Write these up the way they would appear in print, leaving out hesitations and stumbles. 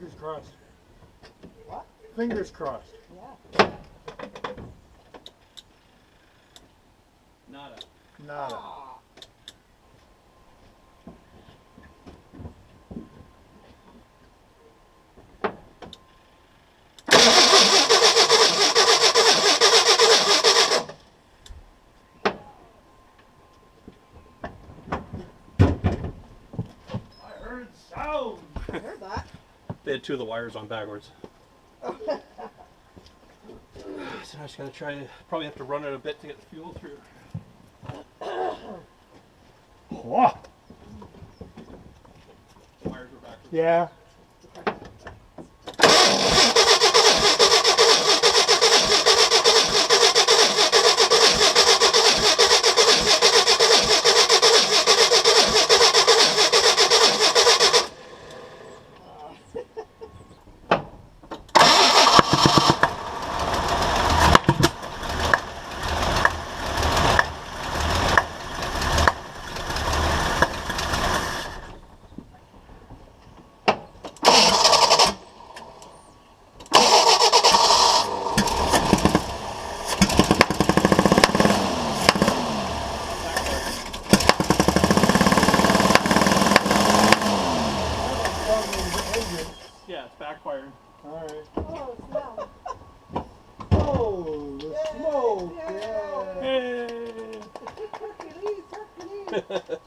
Fingers crossed. What? Fingers crossed. Yeah. Nada. Nada. Ah. I heard sound. I heard that. They had two of the wires on backwards. So I just gotta try to, probably have to run it a bit to get the fuel through. Whoa. The wires were backwards. Yeah. Yeah, it's backfired. All right. Oh, smell. Oh, the smoke. Yeah. Hey! Hercules, Hercules.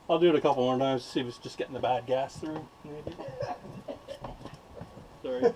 I'll do it a couple more times to see if it's just getting the bad gas through. Maybe. Sorry.